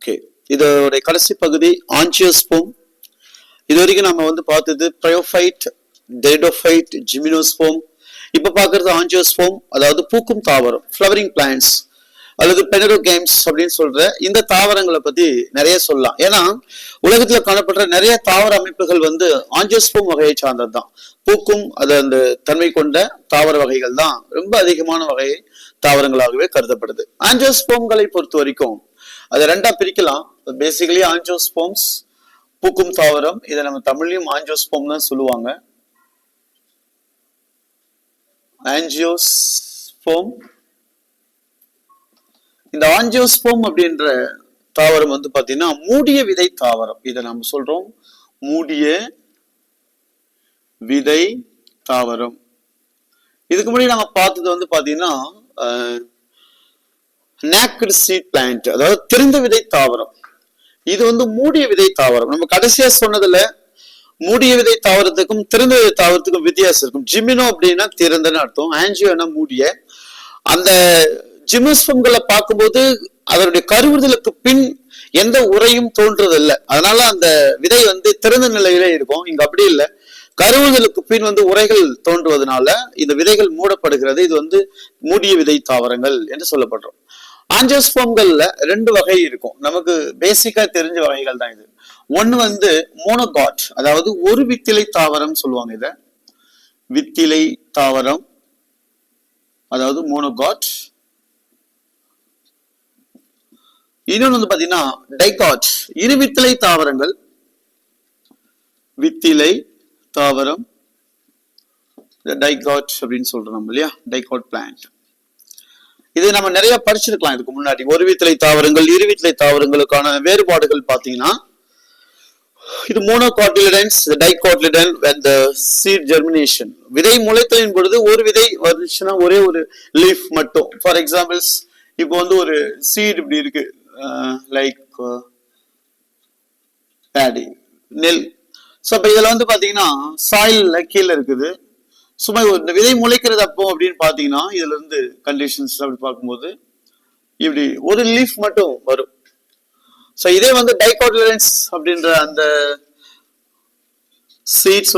Okay, இதோட கடைசி பகுதி ஆஞ்சியோஸ்போம். இது வரைக்கும் நம்ம பார்த்தது பிரயோஃபைட், டெரிடோஃபைட், ஜிமினோஸ்போம். இப்ப பாக்குறது ஆஞ்சியோஸ்போம், அதாவது பூக்கும் தாவரம், ஃப்ளவரிங் பிளான்ட்ஸ் அல்லது பெனரோகேம்ஸ் அப்படின்னு சொல்ற இந்த தாவரங்களை பத்தி நிறைய சொல்லலாம். ஏன்னா உலகத்துல காணப்படுற நிறைய தாவர அமைப்புகள் ஆஞ்சியோஸ்போம் வகையை சார்ந்ததுதான். பூக்கும் அது அந்த தன்மை கொண்ட தாவர வகைகள் தான் ரொம்ப அதிகமான வகை தாவரங்களாகவே கருதப்படுது. ஆஞ்சியோஸ்போம்களை பொறுத்த வரைக்கும் அதை ரெண்டா பிரிக்கலாம். பேசிக்கலி ஆஞ்சியோஸ்போம்ஸ் பூக்கும் தாவரம், இதை நம்ம தமிழ்லயும் ஆஞ்சியோஸ்போம் தான் சொல்லுவாங்க. ஆஞ்சியோஸ்போம், இந்த ஆஞ்சியோஸ்போம் அப்படின்ற தாவரம் பாத்தீங்கன்னா மூடிய விதை தாவரம். இதை நம்ம சொல்றோம் மூடிய விதை தாவரம். இதுக்கு முன்னாடி நம்ம பார்த்தது பாத்தீங்கன்னா நேக்டு சீட் பிளான்ட், அதாவது திறந்த விதை தாவரம். இது மூடிய விதை தாவரம். நம்ம கடைசியா சொன்னதுல மூடிய விதை தாவரத்துக்கும் திறந்த விதை தாவரத்துக்கும் வித்தியாசம் இருக்கும். ஜிமினோ அப்படின்னா திறந்தன்னு அர்த்தம், ஆஞ்சியோனா மூடிய. அந்த ஜிம்னோஸ்போம்களை பார்க்கும்போது அதனுடைய கருவுறுதலுக்கு பின் எந்த உரையும் தோன்றுவதில்லை. அதனால அந்த விதை திறந்த நிலையிலே இருக்கும். இங்க அப்படி இல்லை, கருவுறுதலுக்கு பின் உரைகள் தோன்றுவதனால இந்த விதைகள் மூடப்படுகிறது. இது மூடிய விதை தாவரங்கள் என்று சொல்லப்படுறோம். ஆஞ்சியோஸ்போம்கள்ல ரெண்டு வகை இருக்கும், நமக்கு பேசிக்கா தெரிஞ்ச வகைகள் தான் இது. ஒண்ணு மோனோகாட், அதாவது ஒரு வித்திலை தாவரம் சொல்லுவாங்க. இத வித்திலை தாவரம், அதாவது மோனோகாட். இன்னொன்னு பாத்தீங்கன்னா டைகாட், இரு வித்திலை தாவரங்கள். வித்திலை தாவரம் டைகாட் அப்படின்னு சொல்றோம் இல்லையா, டைகாட் பிளான்ட். இது நம்ம நிறைய படிச்சிருக்கலாம் இதுக்கு முன்னாடி. ஒரு வித்திலை தாவரங்கள், இரு வித்திலை தாவரங்களுக்கான வேறுபாடுகள் பாத்தீங்கன்னா இது மோனோகாட்டிலிடன்ஸ், டைகாட்டிலிடன் and the seed germination. விதை முளைத்தலின் பொழுது ஒரு விதை வந்துச்சுன்னா ஒரே ஒரு லீஃப் மட்டும். ஃபார் எக்ஸாம்பிள்ஸ் இப்போ ஒரு சீட் இப்படி இருக்கு, லைக் பேடி, நெல். ஸோ இப்போ இதில் பாத்தீங்கன்னா சாயில்ல கீழே இருக்குது. சும்மா இந்த விதை முளைக்கிறது அப்போ அப்படின்னு பாத்தீங்கன்னா இதுல இருந்து கண்டிஷன்ஸ் அப்படி பார்க்கும்போது இப்படி ஒரு லீஃப் மட்டும் வரும். ஸோ இதே டைகாட்டிலிடன்ஸ் அப்படின்ற அந்த சீட்ஸ்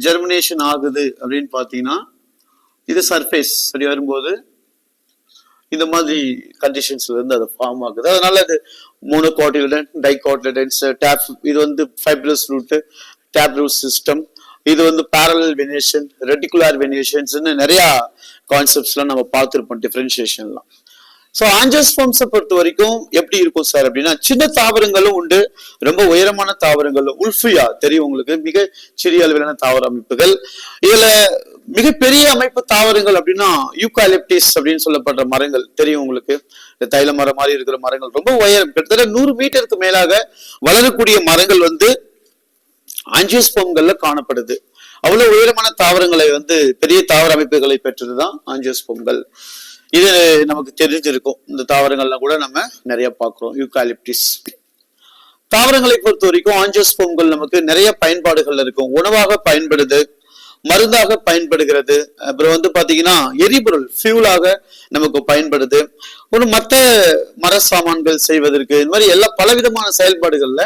ஜெர்மினேஷன் ஆகுது அப்படின்னு பாத்தீங்கன்னா இது சர்ஃபேஸ் அப்படி வரும்போது இந்த மாதிரி கண்டிஷன்ஸ்ல இருந்து அது ஃபார்ம் ஆகுது. அதனால அது மோனோகாட்டிலிடன், டைகாட்டிலிடன்ஸ், டேப். இது fibrous root, tap root system. இது parallel venation, reticular venations, நிறைய கான்செப்ட்ஸ்லாம் நம்ம பார்த்துருப்போம் டிஃபரன்சியேஷன்லாம். ஸோ ஆஞ்சியோஸ்போம்ஸை பொறுத்த வரைக்கும் எப்படி இருக்கும் சார் அப்படின்னா, சின்ன தாவரங்களும் உண்டு, ரொம்ப உயரமான தாவரங்களும். உல்ஃபியா தெரியும் உங்களுக்கு, மிக சிறிய அளவிலான தாவர அமைப்புகள். இதுல மிகப்பெரிய அமைப்பு தாவரங்கள் அப்படின்னா யூகாலிப்டிஸ் அப்படின்னு சொல்லப்படுற மரங்கள் தெரியும் உங்களுக்கு. தைல மரம் மாதிரி இருக்கிற மரங்கள் ரொம்ப உயரம், கிட்டத்தட்ட 100 மீட்டருக்கு மேலாக வளரக்கூடிய மரங்கள் ஆஞ்சியோஸ்போம்கள்ல காணப்படுது. அவ்வளவு உயரமான தாவரங்களை பெரிய தாவர அமைப்புகளை பெற்றதுதான் ஆஞ்சியோஸ்போம்கள். இது நமக்கு தெரிஞ்சிருக்கும். இந்த தாவரங்கள்லாம் கூட நம்ம நிறைய பார்க்கிறோம். யூகாலிப்டிஸ் தாவரங்களை பொறுத்த வரைக்கும் ஆஞ்சியோஸ்போம்கள் நமக்கு நிறைய பயன்பாடுகள் இருக்கும். உணவாக பயன்படுது, மருந்தாக பயன்படுகிறது. அப்புறம் பாத்தீங்கன்னா எரிபொருள் ஃபியூலாக நமக்கு பயன்படுது. ஒரு மற்ற மர சாமான்கள் செய்வதற்கு, இந்த மாதிரி எல்லா பலவிதமான செயல்பாடுகள்ல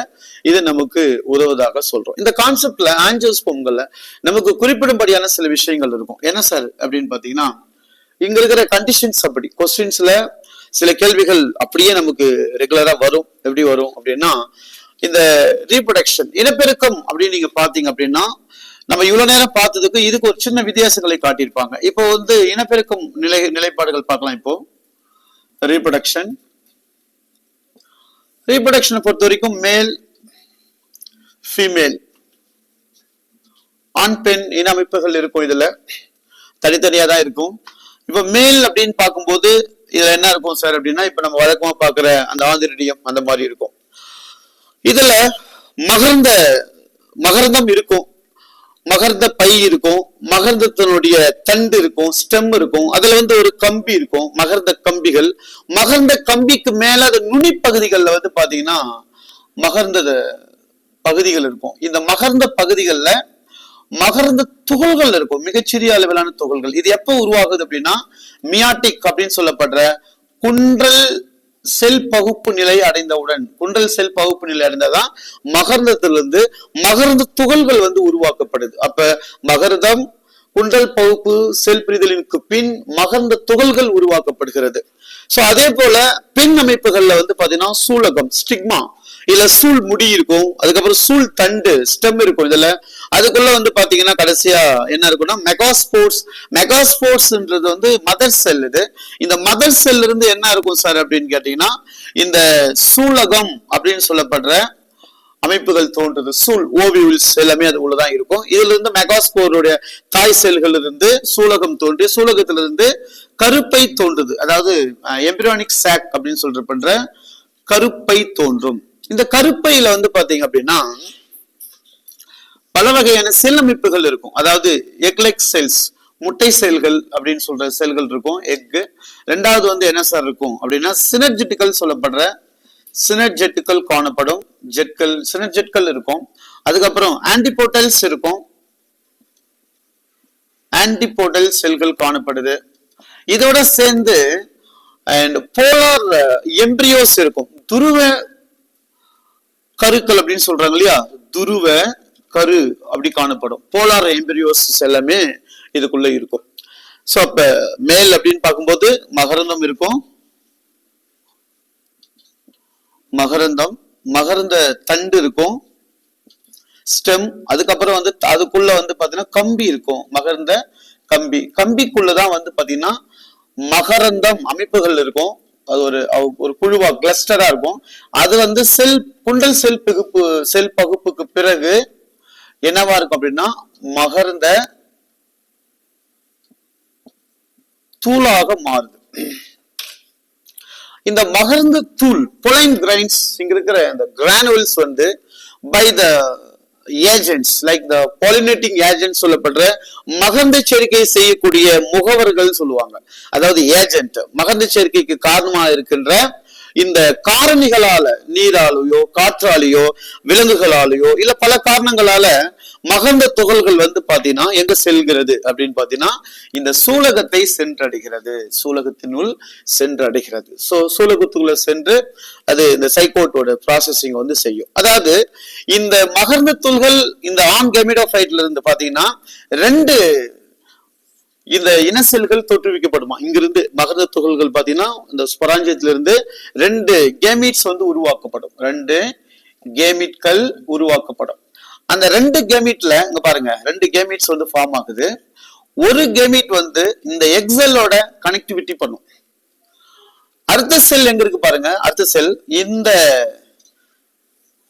இது நமக்கு உதவுவதாக சொல்றோம். இந்த கான்செப்ட்ல ஆஞ்சியோஸ்போம்கள்ல நமக்கு குறிப்பிடும்படியான சில விஷயங்கள் இருக்கும். என்ன சார் அப்படின்னு பாத்தீங்கன்னா, இங்க இருக்கிற கண்டிஷன்ஸ் அப்படி கொஸ்டின்ஸ்ல சில கேள்விகள் அப்படியே நமக்கு ரெகுலரா வரும். எப்படி வரும் அப்படின்னா, இந்த ரீப்ரொடக்ஷன், இனப்பெருக்கம் அப்படின்னு நீங்க பாத்தீங்க அப்படின்னா, நம்ம இவ்வளவு நேரம் பார்த்ததுக்கு இதுக்கு ஒரு சின்ன வித்தியாசங்களை காட்டியிருப்பாங்க. இப்போ இனப்பெருக்கம் நிலைப்பாடுகள் பார்க்கலாம். இப்போ ரீப்ரொடக்ஷனை பொறுத்த வரைக்கும் மேல், ஃபீமேல், ஆண் பெண் இன அமைப்புகள் இருக்கும். இதுல தனித்தனியா தான் இருக்கும். இப்ப மேல் அப்படின்னு பார்க்கும்போது இதுல என்ன இருக்கும் சார் அப்படின்னா, இப்ப நம்ம வழக்கமா பாக்குற அந்த ஆந்திரிடியம் அந்த மாதிரி இருக்கும். இதுல மகரந்தம் இருக்கும், மகரந்த பை இருக்கும், மகரந்தத்தினுடைய தண்டு இருக்கும், ஸ்டெம் இருக்கும். அதுல ஒரு கம்பி இருக்கும், மகரந்த கம்பிகள். மகரந்த கம்பிக்கு மேல அது நுனி பகுதிகள்ல பாத்தீங்கன்னா மகரந்த பகுதிகள் இருக்கும். இந்த மகரந்த பகுதிகள்ல மகரந்த துகள்கள் இருக்கும், மிகச்சிறிய அளவிலான துகள்கள். இது எப்ப உருவாகுது அப்படின்னா, மியாட்டிக் அப்படின்னு சொல்லப்படுற குன்றல் செல் பகுப்பு நிலை அடைந்தவுடன், குண்டல் செல் பகுப்பு நிலை அடைந்ததான் மகரந்தத்திலிருந்து மகரந்த துகள்கள் வந்து உருவாக்கப்படுது. அப்ப மகரந்தம் குண்டல் பகுப்பு செல் பிரிதலிற்கு பின் மகரந்த துகள்கள் உருவாக்கப்படுகிறது. சோ அதே போல பின் அமைப்புகள்ல வந்து பாத்தீங்கன்னா சூலகம் ஸ்டிக்மா, இல்ல சூழ் முடி இருக்கும், அதுக்கப்புறம் சூழ் தண்டு ஸ்டெம் இருக்கும். இதுல அதுக்குள்ள வந்து பாத்தீங்கன்னா கடைசியா என்ன இருக்கும்னா மெகாஸ்போர்ஸ். மெகாஸ்போர்ஸ்ன்றது வந்து மதர் செல். இது இந்த மதர் செல்ல இருந்து என்ன இருக்கும் சார் அப்படின்னு கேட்டீங்கன்னா இந்த சூலகம் அப்படின்னு சொல்லப்படுற அமைப்புகள் தோன்றுது. சூழ் ஓவியூல்ஸ் எல்லாமே அது உள்ளதான் இருக்கும். இதுல இருந்து மெகாஸ்போருடைய தாய் செல்கள் இருந்து சூலகம் தோன்றி சூலகத்திலிருந்து கருப்பை தோன்றுது. அதாவது எம்பிரியானிக் சாக் அப்படின்னு சொல்றப்படுற கருப்பை தோன்றும். இந்த கருப்பையில வந்து பாத்தீங்க அப்படின்னா பல வகையான செல் அமைப்புகள் இருக்கும். அதாவது எக்லெக் செல்ஸ், முட்டை செல்கள் அப்படின்னு சொல்ற செல்கள் இருக்கும், எக். ரெண்டாவது வந்து என்ன சார் இருக்கும் அப்படின்னா சினர்ஜெட்டிக்கல் சொல்லப்படுற சினர்ஜெட்டிக்கல் காணப்படும் ஜெட்கள், சினர்ஜெட்கள் இருக்கும். அதுக்கப்புறம் ஆன்டிபோட்டல்ஸ் இருக்கும், ஆன்டிபோட்டல் செல்கள் காணப்படுது. இதோட சேர்ந்து அண்ட் போலார் எம்பிரியோஸ் இருக்கும், துருவ கருக்கள் அப்படின்னு சொல்றாங்க இல்லையா, துருவ கரு அப்படி காணப்படும். போலார் எம்பிரியோஸ் எல்லாமே இதுக்குள்ள இருக்கும். சோ அப்ப மேல் அப்படின்னு பார்க்கும்போது மகரந்தம் இருக்கும், மகரந்தம் மகரந்த தண்டு இருக்கும், ஸ்டெம். அதுக்கப்புறம் வந்து அதுக்குள்ள வந்து பாத்தீங்கன்னா கம்பி இருக்கும், மகரந்த கம்பி. கம்பிக்குள்ளதான் வந்து பாத்தீங்கன்னா மகரந்தம் அமைப்புகள் இருக்கும். அது ஒரு குழுவா கிளஸ்டரா இருக்கும். அது வந்து செல் குண்டல் செல் பகுப்புக்கு பிறகு என்னவா இருக்கும் அப்படின்னா மகரந்த தூளாக மாறுது. இந்த மகரந்த தூள் பொலைன் கிரைன்ஸ் இங்க இருக்கிற இந்த கிரானுவல்ஸ் வந்து by the agents like the pollinating agent சொல்லப்படுற மகரந்த சேர்க்கை செய்யக்கூடிய முகவர்கள் சொல்லுவாங்க. அதாவது ஏஜென்ட் மகரந்த சேர்க்கைக்கு காரணமா இருக்கின்ற இந்த காரணிகளால, நீராலேயோ காற்றாலேயோ விலங்குகளாலேயோ இல்ல பல காரணங்களால மகரந்த துகள்கள் வந்து பாத்தீங்கன்னா எங்க செல்கிறது அப்படின்னு பாத்தீங்கன்னா இந்த சூலகத்தை சென்றடைகிறது, சூலகத்தினுள் சென்றடைகிறது. சோ சூலகத்துக்குள்ள சென்று அது இந்த சைக்கோட்டோட ப்ராசஸிங் வந்து செய்யும். அதாவது இந்த மகரந்த துகள்கள் இந்த ஆண் கெமிடோஃபைட்ல இருந்து பாத்தீங்கன்னா ரெண்டு இந்த இன செல்கள் தோற்றுவிக்கப்படுமா. இங்கிருந்து மகரந்த துகள்கள் பாத்தீங்கன்னா இந்த ஸ்பொராஞ்சியத்துல இருந்து ரெண்டு கேமீட்ஸ் வந்து உருவாக்கப்படும், ரெண்டு கேமீட்கள் உருவாக்கப்படும். அந்த ரெண்டு கேமீட்ல இங்க பாருங்க ரெண்டு கேமீட்ஸ் வந்து ஃபார்ம் ஆகுது. ஒரு கேமீட் வந்து இந்த எக்ஸெல்லோட கனெக்டிவிட்டி பண்ணும். அடுத்த செல் எங்க இருக்கு பாருங்க, அடுத்த செல் இந்த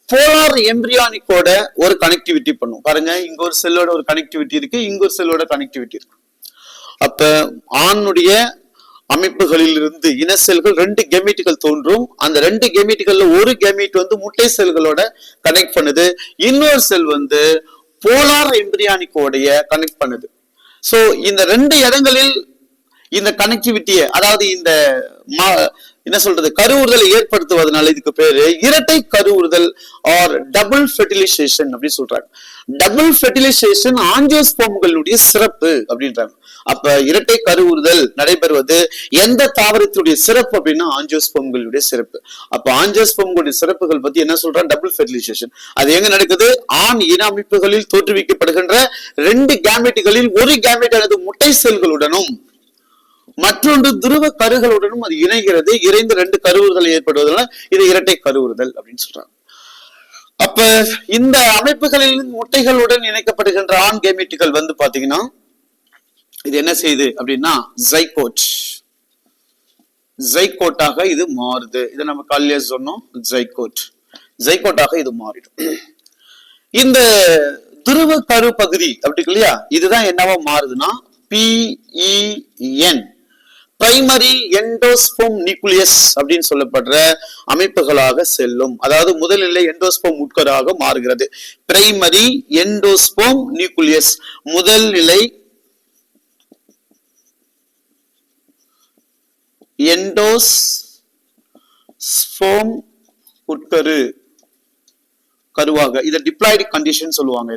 போலார் எம்பிரியானிக்கோட ஒரு கனெக்டிவிட்டி பண்ணும். பாருங்க இங்க ஒரு செல்லோட ஒரு கனெக்டிவிட்டி இருக்கு, இங்க ஒரு செல்லோட கனெக்டிவிட்டி இருக்கு. அப்ப ஆணுடைய அமைப்புகளில் இருந்து இன செல்கள் ரெண்டு கெமீட்டுகள் தோன்றும். அந்த ரெண்டு கெமீட்டுகள்ல ஒரு கெமீட் வந்து முட்டை செல்களோட கனெக்ட் பண்ணுது, இன்னொரு செல் வந்து போலார் எம்பிரியானிக்கோடைய கனெக்ட் பண்ணுது. சோ இந்த ரெண்டு இடங்களில் இந்த கனெக்டிவிட்டியை, அதாவது இந்த என்ன சொல்றது கருவுறுதலை ஏற்படுத்துவதனால இதுக்கு பேரு இரட்டை கருவுறுதல் ஆர் டபுள் ஃபெர்டிலைசேஷன் அப்படின்னு சொல்றாங்க. டபுள் ஃபெர்டிலைசேஷன் ஆஞ்சியோஸ்போம்களுடைய சிறப்பு அப்படின்றாங்க. அப்ப இரட்டை கருவுறுதல் நடைபெறுவது எந்த தாவரத்துடைய சிறப்பு அப்படின்னா ஆஞ்சியோஸ்போம்களுடைய சிறப்பு. அப்ப ஆஞ்சியோஸ்போம்களுடைய சிறப்புகள் பத்தி என்ன சொல்றாங்க, டபுள் ஃபெர்டிலைசேஷன். அது எங்க நடக்குது, ஆண் இன அமைப்புகளில் தோற்றுவிக்கப்படுகின்ற ரெண்டு கேமெட்டுகளில் ஒரு கேமெட் அல்லது முட்டை செல்களுடனும் மற்றொன்று துருவ கருகளுடனும் அது இணைகிறது. இணைந்து ரெண்டு கருவுறுதல் ஏற்படுவதனால இது இரட்டை கருவுறுதல் அப்படின்னு சொல்றாங்க. அப்ப இந்த அமைப்புகளில் முட்டைகளுடன் இணைக்கப்படுகின்ற ஆண் கேமெட்டுகள் வந்து பாத்தீங்கன்னா இது என்ன செய்யுது அப்படின்னா ஜைகோட்டாக இது மாறுது. இதை நம்ம காலையிலே சொன்னோம், ஜைகோட்டாக இது மாறிடும். இந்த துருவ கரு பகுதி அப்படி இல்லையா, இதுதான் என்னவா மாறுதுன்னா PEN பிரைமரி எண்டோஸ்போம் நியூக்ளியஸ் அப்படின்னு சொல்லப்படுற அமைப்புகளாக செல்லும். அதாவது முதல்நிலை எண்டோஸ்போம் உட்கராக மாறுகிறது. பிரைமரி எண்டோஸ்போம் நியூக்ளியஸ் முதல்நிலை எண்டோஸ்போம் உட்கரு கருவாக, இதை டிப்ளாய்டு கண்டிஷன் சொல்லுவாங்க.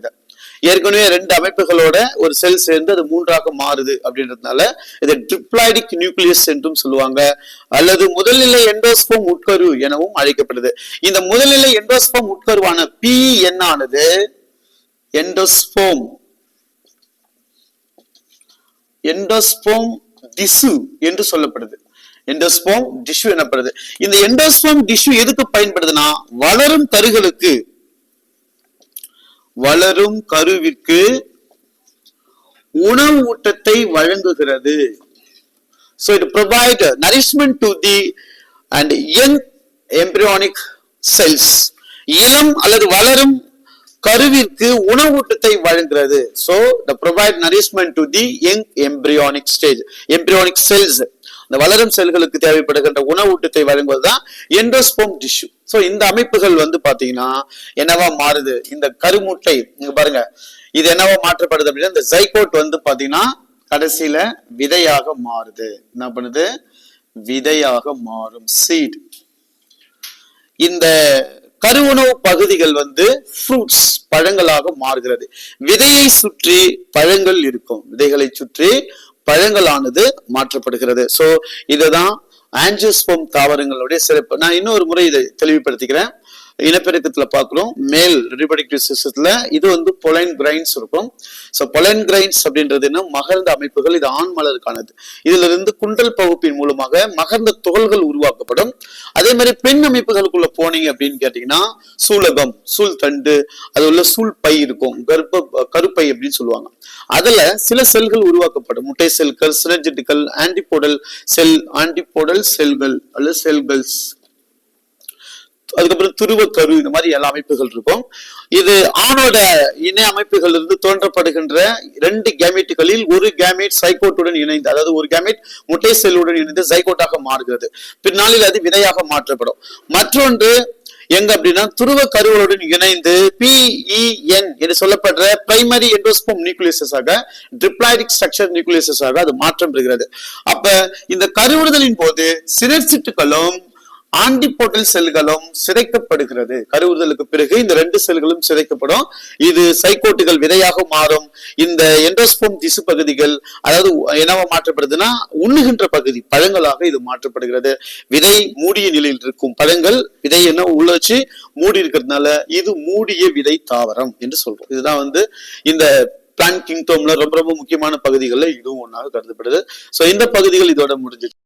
ஏற்கனவே 2 அமைப்புகளோட ஒரு செல் சேர்ந்து அது 3ஆக மாறுது அப்படின்றதுனால இது ட்ரிப்ளாய்டிக் நியூக்ளியஸ் என்றும் சொல்லுவாங்க, அல்லது முதல்நிலை எண்டோஸ்போம் உட்கரு எனவும் அழைக்கப்படுது. இந்த முதல்நிலை எண்டோஸ்போம் உட்கருவான PN ஆனது எண்டோஸ்போம் டிஷ்யூ என்று சொல்லப்படுது. எண்டோஸ்போம் டிஷ்யூ எனப்படுது. இந்த எண்டோஸ்போம் டிஷ்யூ எதுக்கு பயன்படுதுன்னா வளரும் கருவிற்கு உணவு ஊட்டத்தை வழங்குகிறது. So it provide nourishment to the and young embryonic cells. இளம் அல்லது வளரும் கருவிற்கு உணவூட்டத்தை வழங்குகிறது. So the provide nourishment to the young embryonic cells. இந்த வளரும் செல்களுக்கு தேவைப்படுகின்ற உணவூட்டத்தை வழங்குவதுதான் எண்டோஸ்போம் டிஷ்யூ. சோ இந்த அமைப்புகள் வந்து பாத்தீங்கன்னா என்னவா மாறுது, இந்த கருமுட்டை இங்க பாருங்க, இது என்னவா மாற்றப்படுது அப்படின்னா இந்த ஜைகோட் வந்து பாத்தீங்கன்னா கடைசியில விதையாக மாறுது. என்ன பண்ணுது, விதையாக மாறும், சீட். இந்த கருவுணவு பகுதிகள் வந்து ஃப்ரூட்ஸ் பழங்களாக மாறுகிறது. விதையை சுற்றி பழங்கள் இருக்கும், விதைகளை சுற்றி பழங்களானது மாற்றப்படுகிறது. சோ இதுதான் ஆஞ்சியோஸ்போம் தாவரங்களுடைய சிறப்பு. நான் இன்னொரு முறை இதை தெளிவுபடுத்திக்கிறேன். இனப்பெருக்கத்துல பாக்குறோம், மேல் ரிப்ரடக்டிவ் சிஸ்டத்துல இது வந்து பொலைன் கிரைன்ஸ் இருக்கும். சோ பொலைன் கிரைன்ஸ் அப்படின்றது என்ன, மகர்ந்த அமைப்புகள். இது ஆண் மலருக்கானது. இதுல இருந்து குண்டல் பகுப்பின் மூலமாக மகர்ந்த துகள்கள் உருவாக்கப்படும். அதே மாதிரி பெண் அமைப்புகளுக்குள்ள போனீங்க அப்படின்னு கேட்டீங்கன்னா சூலகம், சூழ் தண்டு, அது உள்ள சூழ் பை இருக்கும், கருப்பை அப்படின்னு சொல்லுவாங்க. அதுல சில செல்கள் உருவாக்கப்படும், முட்டை செல்கள், சினர்ஜெட்டிக்கல், ஆன்டிபோடல் செல்கள் அல்லது செல்கள்ஸ், அதுக்கப்புறம் துருவ கரு, இந்த மாதிரி எல்லா அமைப்புகள் இருக்கும். இது ஆணோட இணை அமைப்புகள் இருந்து தோன்றப்படுகின்ற 2 கேமெட்டுகளில் ஒரு கேமெட் சைகோட்டுடன் இணைந்து, அதாவது ஒரு கேமெட் முட்டை செல்லுடன் இணைந்து ஜைகோட்டாக மாறுகிறது. பின்னாளில் அது விதையாக மாற்றப்படும். மற்றொன்று எங்க அப்படின்னா துருவ கருவுடன் இணைந்து PEN என்று சொல்லப்படுற பிரைமரி எண்டோஸ்போம் நியூக்ளியஸாக, ட்ரிப்ளாய்டிக் ஸ்ட்ரக்சர் நியூக்ளியஸாக அது மாற்றம் பெறுகிறது. அப்ப இந்த கருவுறுதலின் போது சினர்ஜிட்டுகளும் ஆன்டிபோடல் செல்களும் சிதைக்கப்படுகிறது. கருவுறுதலுக்கு பிறகு இந்த 2 செல்களும் சிதைக்கப்படும். இது சைகோட்டுகள் விதையாக மாறும். இந்த எண்டோஸ்போம் திசு பகுதிகள் அதாவது என்னவா மாற்றப்படுதுன்னா உண்ணுகின்ற பகுதி பழங்களாக இது மாற்றப்படுகிறது. விதை மூடிய நிலையில் இருக்கும் பழங்கள் விதை என்ன உள்ள வச்சு மூடி இருக்கிறதுனால இது மூடிய விதை தாவரம் என்று சொல்றோம். இதுதான் வந்து இந்த பிளான்ட் கிங்டம்ல ரொம்ப ரொம்ப முக்கியமான பகுதிகளில் இதுவும் ஒன்றாக கருதப்படுது. சோ இந்த பகுதிகள் இதோட முடிஞ்சிச்சு.